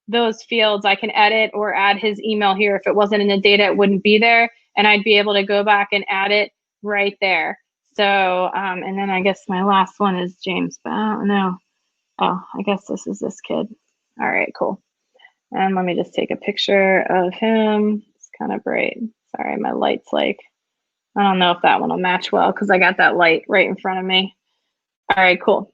those fields. I can edit or add his email here. If it wasn't in the data, it wouldn't be there. And I'd be able to go back and add it right there. So, and then I guess my last one is James, but I don't know. Oh, I guess this is this kid. All right, cool. And let me just take a picture of him. It's kind of bright. Sorry, my light's like, I don't know if that one will match well because I got that light right in front of me. All right, cool.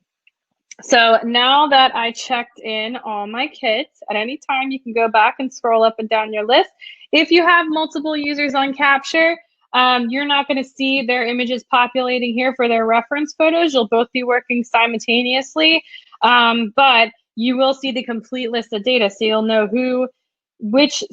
So now that I checked in all my kids, at any time you can go back and scroll up and down your list. If you have multiple users on Capture, you're not going to see their images populating here for their reference photos. You'll both be working simultaneously, but you will see the complete list of data. So you'll know which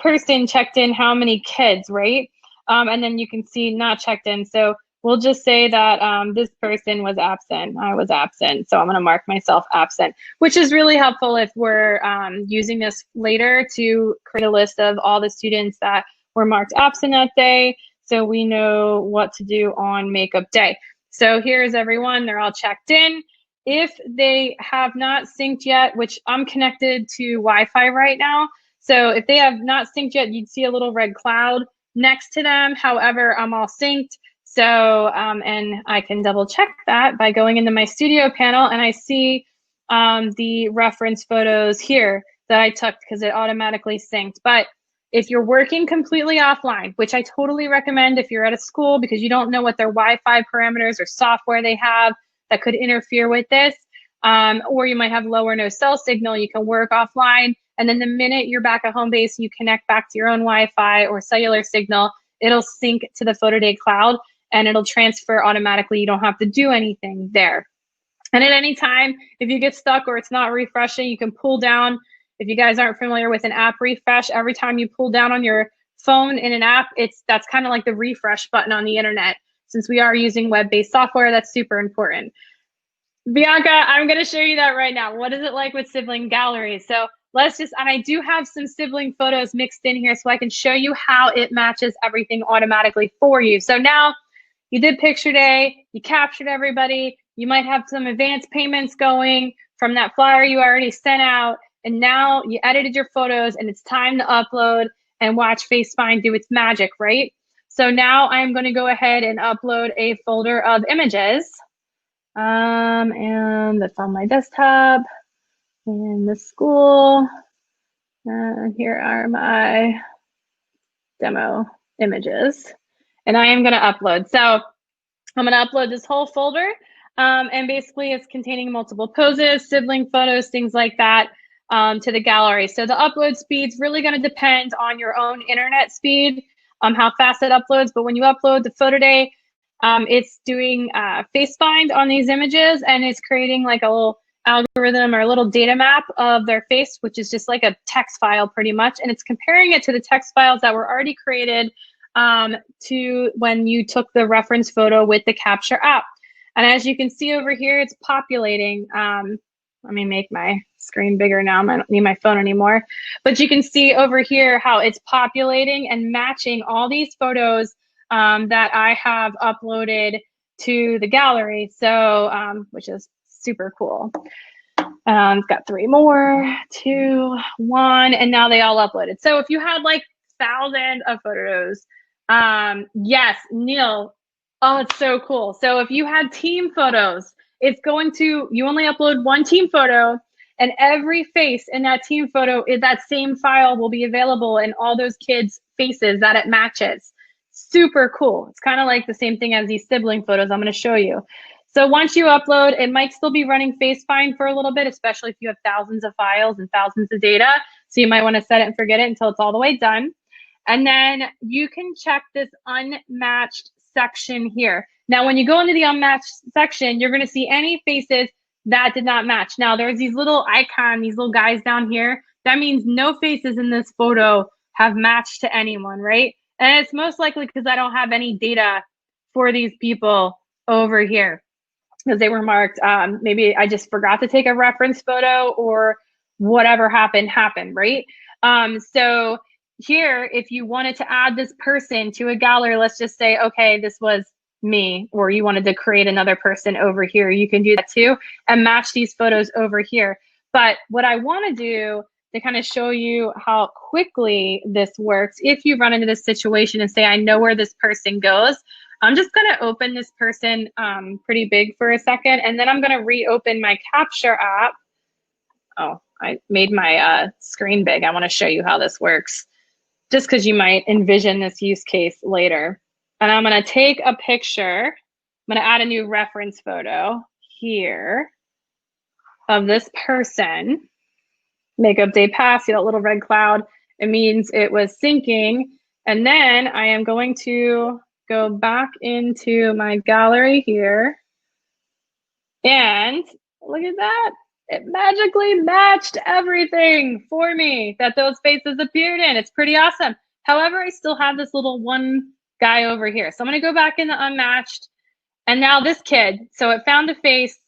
person checked in how many kids, right? And then you can see not checked in. So we'll just say that this person was absent. I was absent. So I'm going to mark myself absent, which is really helpful if we're using this later to create a list of all the students that were marked absent that day. So we know what to do on makeup day. So here's everyone. They're all checked in. If they have not synced yet, which I'm connected to Wi-Fi right now. So if they have not synced yet, you'd see a little red cloud next to them. However, I'm all synced. So, and I can double check that by going into my studio panel and I see the reference photos here that I took because it automatically synced. But if you're working completely offline, which I totally recommend if you're at a school because you don't know what their Wi-Fi parameters or software they have that could interfere with this, or you might have low or no cell signal, you can work offline. And then the minute you're back at home base, you connect back to your own Wi-Fi or cellular signal, it'll sync to the PhotoDay cloud and it'll transfer automatically. You don't have to do anything there. And at any time, if you get stuck or it's not refreshing, you can pull down. If you guys aren't familiar with an app refresh, every time you pull down on your phone in an app, that's kind of like the refresh button on the internet. Since we are using web-based software, that's super important. Bianca, I'm going to show you that right now. What is it like with sibling galleries? So let's just, and I do have some sibling photos mixed in here so I can show you how it matches everything automatically for you. So now you did picture day, you captured everybody, you might have some advance payments going from that flyer you already sent out, and now you edited your photos and it's time to upload and watch FaceFind do its magic, right? So now I'm going to go ahead and upload a folder of images. And that's on my desktop in the school. And here are my demo images. And I am going to upload. So I'm going to upload this whole folder. And basically it's containing multiple poses, sibling photos, things like that, to the gallery. So the upload speed's really going to depend on your own internet speed, how fast it uploads. But when you upload the PhotoDay, it's doing FaceFind on these images, and it's creating like a little algorithm or a little data map of their face, which is just like a text file pretty much. And it's comparing it to the text files that were already created to when you took the reference photo with the Capture app. And as you can see over here, it's populating. Let me make my screen bigger now. I don't need my phone anymore. But you can see over here how it's populating and matching all these photos that I have uploaded to the gallery. So, which is super cool. It's got 3 more, 2, 1, and now they all uploaded. So if you had like thousands of photos, yes, Neil, oh, it's so cool. So if you had team photos, it's going to, you only upload 1 team photo, and every face in that team photo, that same file will be available in all those kids' faces that it matches. Super cool. It's kind of like the same thing as these sibling photos I'm going to show you. So once you upload, it might still be running FaceFind for a little bit, especially if you have thousands of files and thousands of data. So you might want to set it and forget it until it's all the way done. And then you can check this unmatched section here. Now, when you go into the unmatched section, you're going to see any faces that did not match. Now, there's these little icons, these little guys down here. That means no faces in this photo have matched to anyone, right? And it's most likely because I don't have any data for these people over here because they were marked. Maybe I just forgot to take a reference photo, or whatever happened, right? So here, if you wanted to add this person to a gallery, let's just say, okay, this was me, or you wanted to create another person over here, you can do that too and match these photos over here. But what I want to do to kind of show you how quickly this works, if you run into this situation and say, I know where this person goes, I'm just going to open this person pretty big for a second, and then I'm going to reopen my Capture app. Oh, I made my screen big. I want to show you how this works, just because you might envision this use case later. And I'm going to take a picture. I'm going to add a new reference photo here of this person. Makeup day pass, see that little red cloud? It means it was syncing. And then I am going to go back into my gallery here. And look at that. It magically matched everything for me that those faces appeared in. It's pretty awesome. However, I still have this little one guy over here. So I'm going to go back in the unmatched. And now this kid, so it found a face.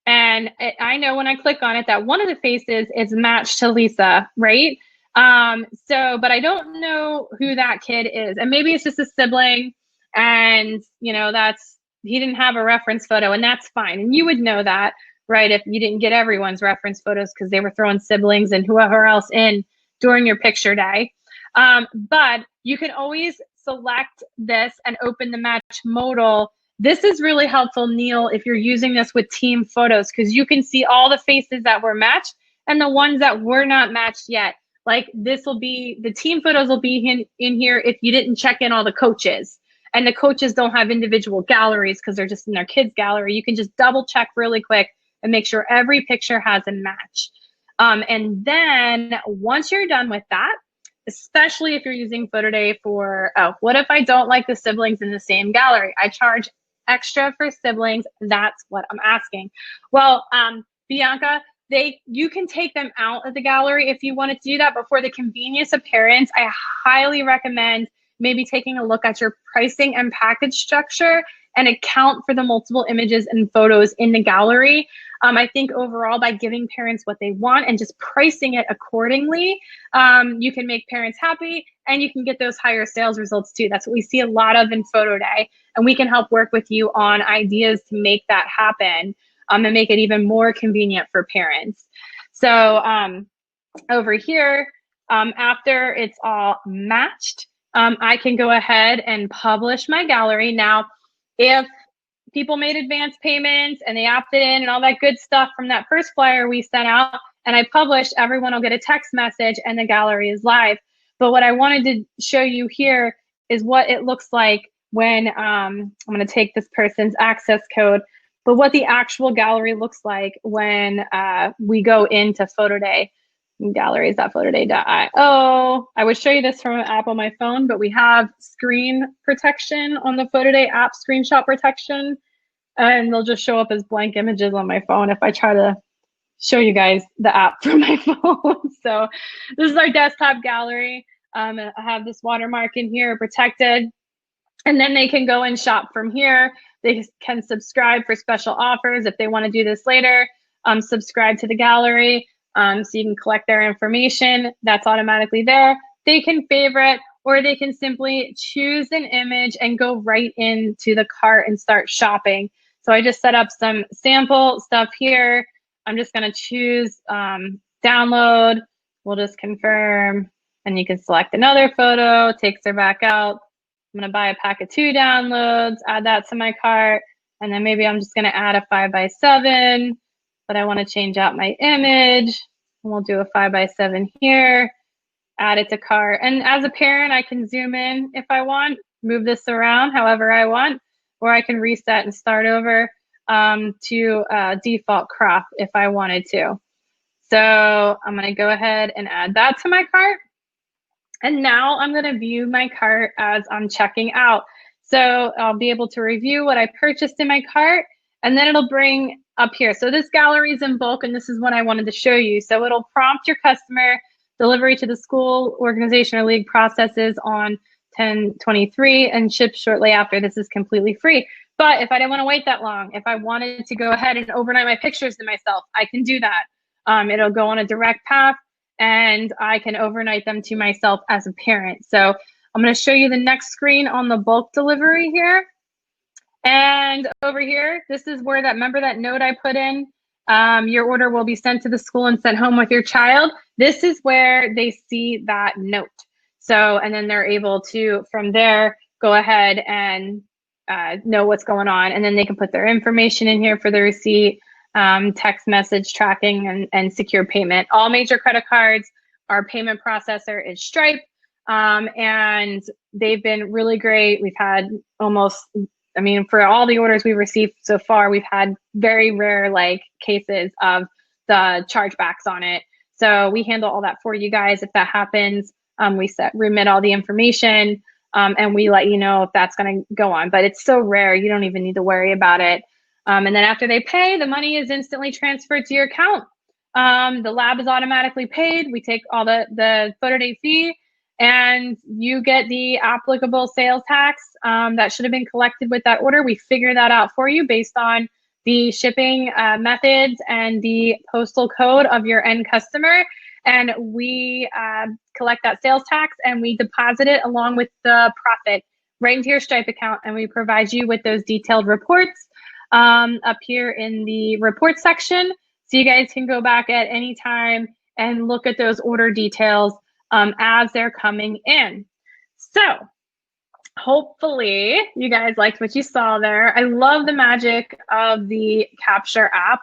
And I know when I click on it that one of the faces is matched to Lisa, right? But I don't know who that kid is. And maybe it's just a sibling, and you know, he didn't have a reference photo, and that's fine. And you would know that, right, if you didn't get everyone's reference photos because they were throwing siblings and whoever else in during your picture day. But you can always select this and open the match modal. This is really helpful, Neil, if you're using this with team photos, because you can see all the faces that were matched and the ones that were not matched yet. Like this will be, the team photos will be in here if you didn't check in all the coaches. And the coaches don't have individual galleries because they're just in their kids' gallery. You can just double check really quick and make sure every picture has a match. And then once you're done with that, especially if you're using PhotoDay for, oh, what if I don't like the siblings in the same gallery? I charge extra for siblings. That's what I'm asking. Well, Bianca, you can take them out of the gallery if you wanted to do that, but for the convenience of parents, I highly recommend maybe taking a look at your pricing and package structure and account for the multiple images and photos in the gallery. I think overall, by giving parents what they want and just pricing it accordingly, you can make parents happy and you can get those higher sales results too. That's what we see a lot of in PhotoDay, and we can help work with you on ideas to make that happen and make it even more convenient for parents. So over here, after it's all matched, I can go ahead and publish my gallery. Now, if people made advance payments and they opted in and all that good stuff from that first flyer we sent out and I published, everyone will get a text message and the gallery is live. But what I wanted to show you here is what it looks like when I'm going to take this person's access code, but what the actual gallery looks like when we go into PhotoDay. Galleries.photoday.io. I would show you this from an app on my phone, but we have screen protection on the PhotoDay app, screenshot protection, and they'll just show up as blank images on my phone if I try to show you guys the app from my phone. So this is our desktop gallery. I have this watermark in here protected, and then they can go and shop from here. They can subscribe for special offers if they want to do this later. Subscribe to the gallery. So you can collect their information. That's automatically there. They can favorite, or they can simply choose an image and go right into the cart and start shopping. So I just set up some sample stuff here. I'm just going to choose download. We'll just confirm, and you can select another photo, takes her back out. I'm going to buy a pack of 2 downloads, add that to my cart, and then maybe I'm just going to add a 5x7. But I want to change out my image, and we'll do a 5x7 here, add it to cart. And as a parent, I can zoom in if I want, move this around however I want, or I can reset and start over to default crop if I wanted to. So I'm going to go ahead and add that to my cart. And now I'm going to view my cart as I'm checking out. So I'll be able to review what I purchased in my cart, and then it'll bring up here. So this gallery is in bulk, and this is what I wanted to show you. So it'll prompt your customer delivery to the school, organization, or league processes on 10/23 and ships shortly after. This is completely free. But if I didn't want to wait that long, if I wanted to go ahead and overnight my pictures to myself, I can do that. It'll go on a direct path, and I can overnight them to myself as a parent. So I'm going to show you the next screen on the bulk delivery here. And over here, this is where remember that note I put in? Your order will be sent to the school and sent home with your child. This is where they see that note. So, and then they're able to, from there, go ahead and know what's going on. And then they can put their information in here for the receipt, text message tracking, and secure payment. All major credit cards, our payment processor is Stripe. And they've been really great. We've had for all the orders we've received so far, we've had very rare cases of the chargebacks on it. So we handle all that for you guys. If that happens, we remit all the information, and we let you know if that's going to go on. But it's so rare, you don't even need to worry about it. And then after they pay, the money is instantly transferred to your account. The lab is automatically paid. We take all the PhotoDay fee, and you get the applicable sales tax that should have been collected with that order. We figure that out for you based on the shipping methods and the postal code of your end customer. And we collect that sales tax and we deposit it along with the profit right into your Stripe account. And we provide you with those detailed reports up here in the report section. So you guys can go back at any time and look at those order details as they're coming in. So hopefully you guys liked what you saw there. I love the magic of the Capture app.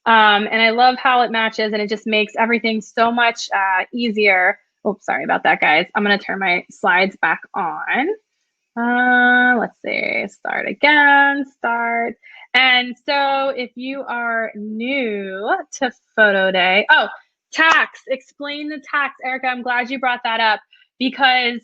And I love how it matches, and it just makes everything so much easier. Oops, sorry about that, guys. I'm going to turn my slides back on. Let's see, start again, start. And so if you are new to PhotoDay, tax, explain the tax, Erica. I'm glad you brought that up, because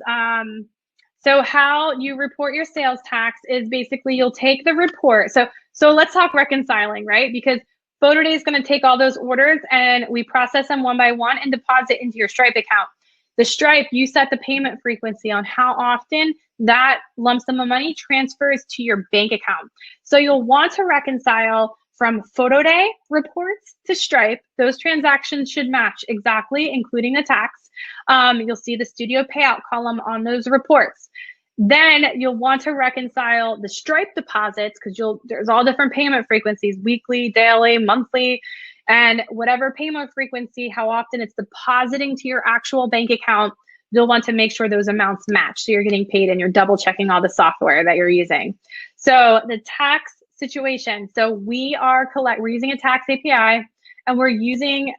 so how you report your sales tax is basically you'll take the report. So let's talk reconciling, right? Because PhotoDay is going to take all those orders and we process them one by one and deposit into your Stripe account. The Stripe, you set the payment frequency on how often that lump sum of money transfers to your bank account. So you'll want to reconcile from PhotoDay reports to Stripe. Those transactions should match exactly, including the tax. You'll see the studio payout column on those reports. Then you'll want to reconcile the Stripe deposits because there's all different payment frequencies, weekly, daily, monthly, and whatever payment frequency, how often it's depositing to your actual bank account, you'll want to make sure those amounts match so you're getting paid and you're double checking all the software that you're using. So the tax situation, so we're using a tax API and we're using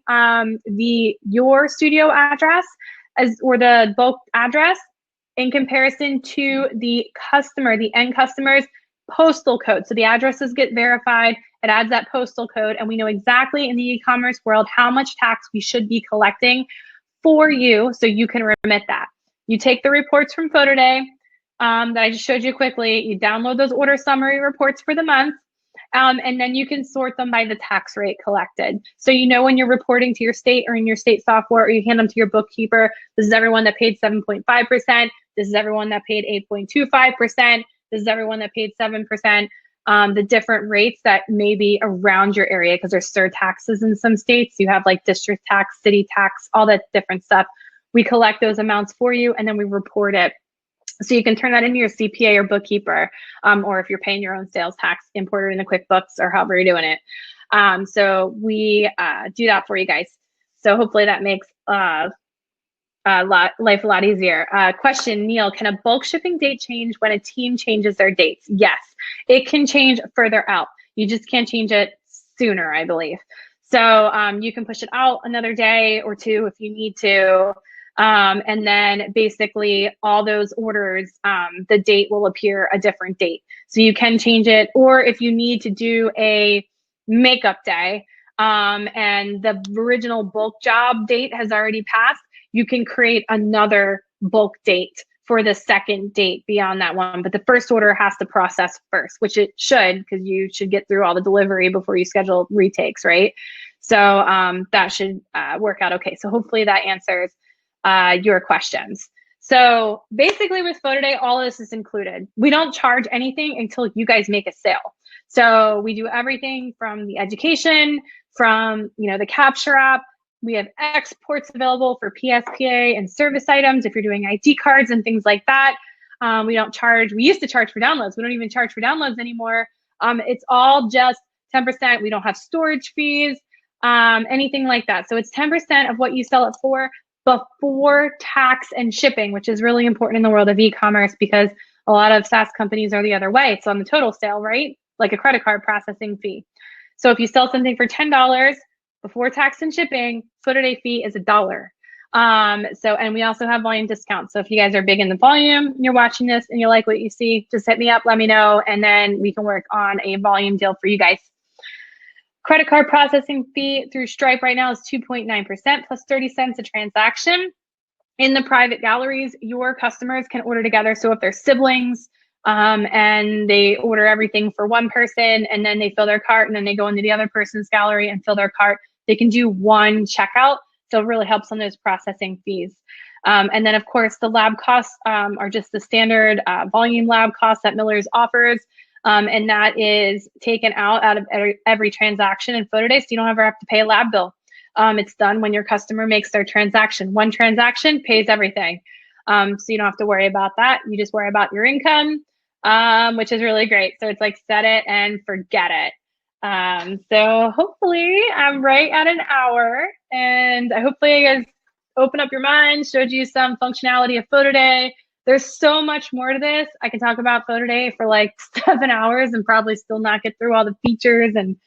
your studio address or the bulk address in comparison to the end customer's postal code. So the addresses get verified, it adds that postal code, and we know exactly in the e-commerce world how much tax we should be collecting for you so you can remit that. You take the reports from PhotoDay that I just showed you quickly, you download those order summary reports for the month, and then you can sort them by the tax rate collected. So you know when you're reporting to your state or in your state software, or you hand them to your bookkeeper, this is everyone that paid 7.5%, this is everyone that paid 8.25%, this is everyone that paid 7%, the different rates that may be around your area because there's surtaxes in some states. You have like district tax, city tax, all that different stuff. We collect those amounts for you and then we report it. So you can turn that into your CPA or bookkeeper, or if you're paying your own sales tax, import it into QuickBooks or however you're doing it. So we do that for you guys. So hopefully that makes life a lot easier. Question, Neil, can a bulk shipping date change when a team changes their dates? Yes, it can change further out. You just can't change it sooner, I believe. So you can push it out another day or two if you need to. And then basically all those orders, the date will appear a different date. So you can change it, or if you need to do a makeup day and the original bulk job date has already passed, you can create another bulk date for the second date beyond that one. But the first order has to process first, which it should, because you should get through all the delivery before you schedule retakes, right? So that should work out okay. So hopefully that answers your questions. So basically with PhotoDay, all of this is included. We don't charge anything until you guys make a sale. So we do everything from the education, from the capture app. We have exports available for PSPA and service items if you're doing ID cards and things like that. We don't charge. We used to charge for downloads. We don't even charge for downloads anymore. It's all just 10%. We don't have storage fees, anything like that. So it's 10% of what you sell it for before tax and shipping, which is really important in the world of e-commerce because a lot of SaaS companies are the other way. It's on the total sale, right? Like a credit card processing fee. So if you sell something for $10 before tax and shipping, PhotoDay fee is $1. And we also have volume discounts. So if you guys are big in the volume, and you're watching this and you like what you see, just hit me up, let me know, and then we can work on a volume deal for you guys. Credit card processing fee through Stripe right now is 2.9% plus 30 cents a transaction. In the private galleries, your customers can order together. So if they're siblings and they order everything for one person and then they fill their cart and then they go into the other person's gallery and fill their cart, they can do one checkout. So it really helps on those processing fees. And then of course the lab costs are just the standard volume lab costs that Miller's offers. And that is taken out of every transaction in PhotoDay, so you don't ever have to pay a lab bill. It's done when your customer makes their transaction. One transaction pays everything. So you don't have to worry about that. You just worry about your income, which is really great. So it's like set it and forget it. So hopefully I'm right at an hour, and hopefully you guys open up your mind, showed you some functionality of PhotoDay. There's so much more to this. I can talk about PhotoDay for like 7 hours and probably still not get through all the features and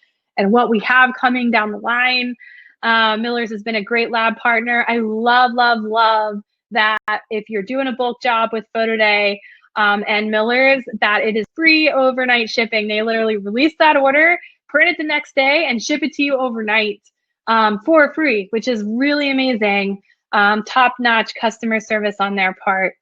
what we have coming down the line. Miller's has been a great lab partner. I love, love, love that if you're doing a bulk job with PhotoDay and Miller's, that it is free overnight shipping. They literally release that order, print it the next day, and ship it to you overnight for free, which is really amazing. Top-notch customer service on their part.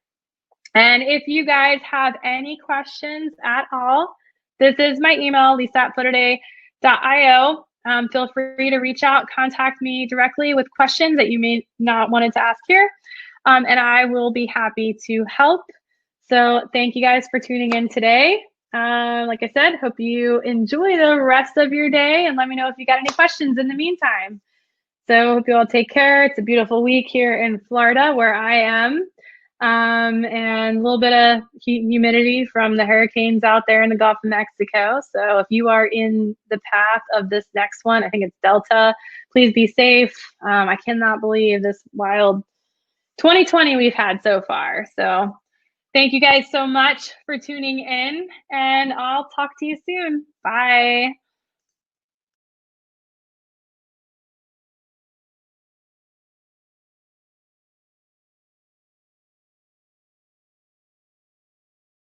And if you guys have any questions at all, this is my email, lisa@photoday.io. feel free to reach out, contact me directly with questions that you may not wanted to ask here, and I will be happy to help. So thank you guys for tuning in today. Like I said, hope you enjoy the rest of your day, and let me know if you got any questions in the meantime. So hope you all take care. It's a beautiful week here in Florida where I am. And a little bit of heat and humidity from the hurricanes out there in the Gulf of Mexico. So if you are in the path of this next one, I think it's Delta, please be safe. I cannot believe this wild 2020 we've had so far. So thank you guys so much for tuning in, and I'll talk to you soon. Bye.